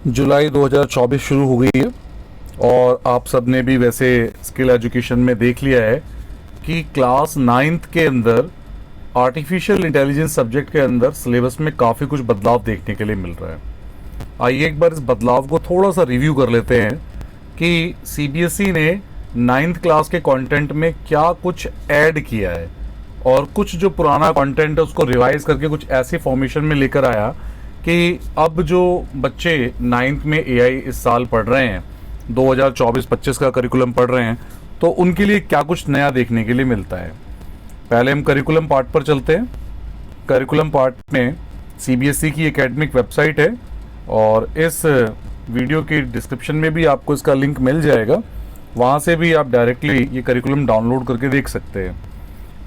जुलाई 2024 शुरू हो गई है और आप सब ने भी वैसे स्किल एजुकेशन में देख लिया है कि क्लास 9th के अंदर आर्टिफिशियल इंटेलिजेंस सब्जेक्ट के अंदर सिलेबस में काफ़ी कुछ बदलाव देखने के लिए मिल रहा है। आइए एक बार इस बदलाव को थोड़ा सा रिव्यू कर लेते हैं कि सीबीएसई ने 9th क्लास के कंटेंट में क्या कुछ ऐड किया है और कुछ जो पुराना कंटेंट है उसको रिवाइज करके कुछ ऐसे फॉर्मेशन में लेकर आया कि अब जो बच्चे 9th में एआई इस साल पढ़ रहे हैं, 2024-25 का करिकुलम पढ़ रहे हैं, तो उनके लिए क्या कुछ नया देखने के लिए मिलता है। पहले हम करिकुलम पार्ट पर चलते हैं। करिकुलम पार्ट में सीबीएसई की एकेडमिक वेबसाइट है और इस वीडियो की डिस्क्रिप्शन में भी आपको इसका लिंक मिल जाएगा, वहाँ से भी आप डायरेक्टली ये करिकुलम डाउनलोड करके देख सकते हैं।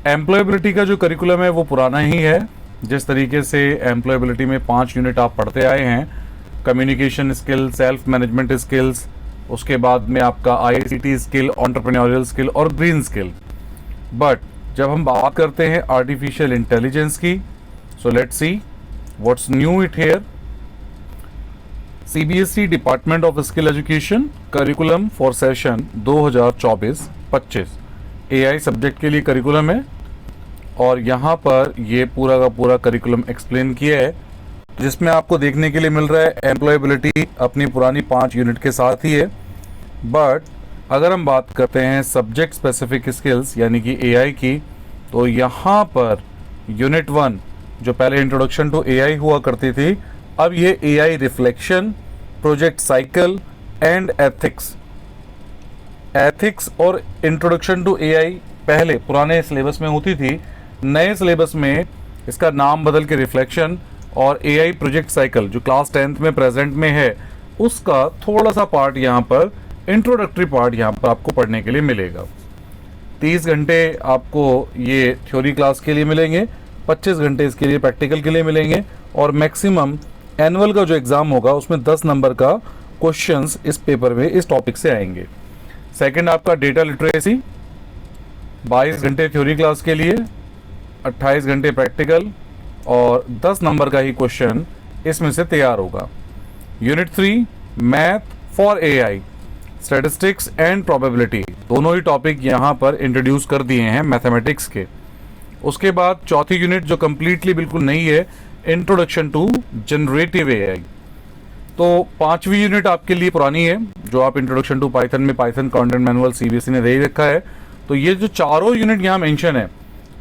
एम्प्लॉयबिलिटी का जो करिकुलम है वो पुराना ही है। जिस तरीके से एम्प्लॉयबिलिटी में 5 यूनिट आप पढ़ते आए हैं, communication skill, self management skills, उसके बाद में आपका आईसीटी स्किल, एंटरप्रेन्योरियल स्किल और ग्रीन स्किल। बट जब हम बात करते हैं आर्टिफिशियल इंटेलिजेंस की, so let's see what's knew it here. CBSE department of skill education curriculum for session 2024-25 AI subject के लिए करिकुलम है और यहाँ पर ये पूरा का पूरा करिकुलम एक्सप्लेन किया है, जिसमें आपको देखने के लिए मिल रहा है एम्प्लॉयबिलिटी अपनी पुरानी 5 यूनिट के साथ ही है। बट अगर हम बात करते हैं सब्जेक्ट स्पेसिफिक स्किल्स यानी कि एआई की, तो यहाँ पर यूनिट 1 जो पहले इंट्रोडक्शन टू एआई हुआ करती थी, अब ये AI reflection, project cycle and ethics और इंट्रोडक्शन टू एआई पहले पुराने सिलेबस में होती थी। नए सिलेबस में इसका नाम बदल के रिफ्लेक्शन और एआई प्रोजेक्ट साइकिल जो क्लास 10th में प्रेजेंट में है, उसका थोड़ा सा पार्ट यहाँ पर, इंट्रोडक्टरी पार्ट यहाँ पर आपको पढ़ने के लिए मिलेगा। 30 घंटे आपको ये थ्योरी क्लास के लिए मिलेंगे, 25 घंटे इसके लिए प्रैक्टिकल के लिए मिलेंगे और मैक्सिमम एनुअल का जो एग्ज़ाम होगा उसमें 10 नंबर का क्वेश्चंस इस पेपर में इस टॉपिक से आएंगे। सेकंड आपका डेटा लिटरेसी, 22 घंटे थ्योरी क्लास के लिए, 28 घंटे प्रैक्टिकल और 10 नंबर का ही क्वेश्चन इसमें से तैयार होगा। Unit 3 math for AI, statistics and probability, दोनों ही टॉपिक यहाँ पर इंट्रोड्यूस कर दिए हैं मैथमेटिक्स के। उसके बाद चौथी यूनिट जो कम्प्लीटली बिल्कुल नई है, इंट्रोडक्शन टू जनरेटिव एआई। तो 5वीं यूनिट आपके लिए पुरानी है, जो आप इंट्रोडक्शन टू पाइथन में पाइथन कंटेंट मैनुअल सीबीएसई ने दे रखा है। तो ये जो चारों यूनिट यहाँ मेंशन है,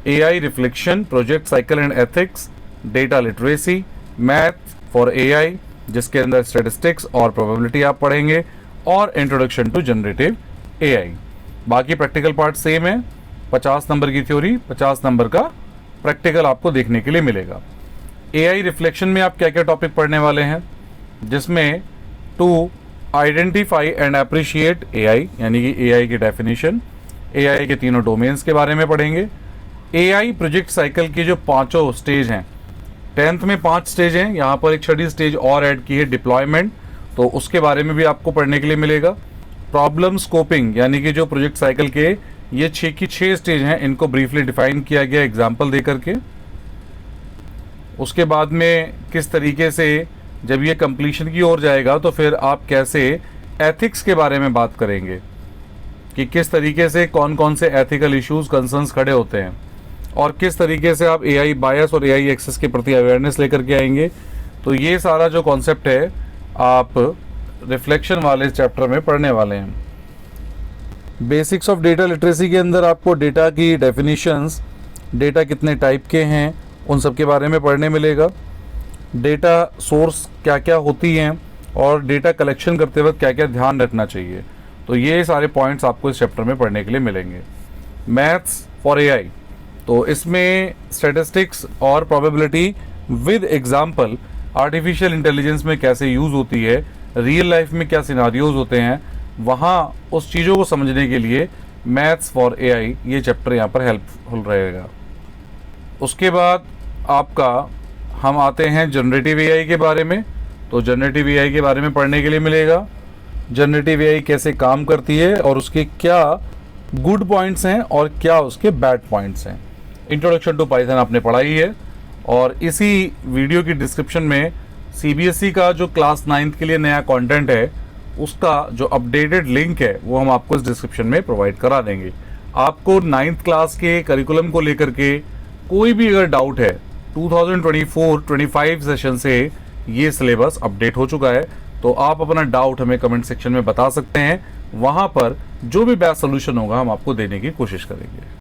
AI reflection, project cycle and ethics, data literacy, math for AI जिसके अंदर स्टैटिस्टिक्स और प्रोबेबिलिटी आप पढ़ेंगे, और इंट्रोडक्शन टू जनरेटिव एआई। बाकी प्रैक्टिकल पार्ट सेम है, 50 नंबर की थ्योरी, 50 नंबर का प्रैक्टिकल आपको देखने के लिए मिलेगा। एआई रिफ्लेक्शन में आप क्या क्या टॉपिक पढ़ने वाले हैं, जिसमें to identify and appreciate AI यानी कि एआई की डेफिनेशन, एआई के तीनों डोमेन्स के बारे में पढ़ेंगे। एआई प्रोजेक्ट साइकिल की जो 5 स्टेज हैं, 10th में 5 स्टेज हैं, यहाँ पर एक 6ठी स्टेज और ऐड की है, डिप्लॉयमेंट, तो उसके बारे में भी आपको पढ़ने के लिए मिलेगा। प्रॉब्लम स्कोपिंग यानी कि जो प्रोजेक्ट साइकिल के ये 6 की 6 स्टेज हैं, इनको ब्रीफली डिफाइन किया गया एग्जाम्पल दे करके। उसके बाद में किस तरीके से जब ये कंप्लीशन की ओर जाएगा तो फिर आप कैसे एथिक्स के बारे में बात करेंगे कि किस तरीके से कौन कौन से एथिकल इश्यूज, कंसर्न्स खड़े होते हैं और किस तरीके से आप एआई बायस और एआई एक्सेस के प्रति अवेयरनेस लेकर के आएंगे। तो ये सारा जो कॉन्सेप्ट है आप रिफ्लेक्शन वाले चैप्टर में पढ़ने वाले हैं। बेसिक्स ऑफ डेटा लिटरेसी के अंदर आपको डेटा की डेफिनेशंस, डेटा कितने टाइप के हैं, उन सब के बारे में पढ़ने मिलेगा। डेटा सोर्स क्या क्या होती हैं और डेटा कलेक्शन करते वक्त क्या क्या ध्यान रखना चाहिए, तो ये सारे पॉइंट्स आपको इस चैप्टर में पढ़ने के लिए मिलेंगे। मैथ्स फॉर एआई, तो इसमें स्टैटिस्टिक्स और probability with example artificial intelligence में कैसे यूज़ होती है, रियल लाइफ में क्या सिनारियोज होते हैं, वहाँ उस चीज़ों को समझने के लिए मैथ्स फॉर एआई ये चैप्टर यहाँ पर हेल्पफुल रहेगा। उसके बाद आपका हम आते हैं जनरेटिव एआई के बारे में। तो जनरेटिव एआई के बारे में पढ़ने के लिए मिलेगा, जनरेटिव एआई कैसे काम करती है और उसके क्या गुड पॉइंट्स हैं और क्या उसके बैड पॉइंट्स हैं। इंट्रोडक्शन टू पाइथन आपने पढ़ा ही है और इसी वीडियो की डिस्क्रिप्शन में सीबीएसई का जो क्लास 9th के लिए नया कंटेंट है उसका जो अपडेटेड लिंक है वो हम आपको इस डिस्क्रिप्शन में प्रोवाइड करा देंगे। आपको 9th क्लास के करिकुलम को लेकर के कोई भी अगर डाउट है, 2024-25 सेशन से ये सिलेबस अपडेट हो चुका है, तो आप अपना डाउट हमें कमेंट सेक्शन में बता सकते हैं। वहां पर जो भी बेस्ट सोल्यूशन होगा हम आपको देने की कोशिश करेंगे।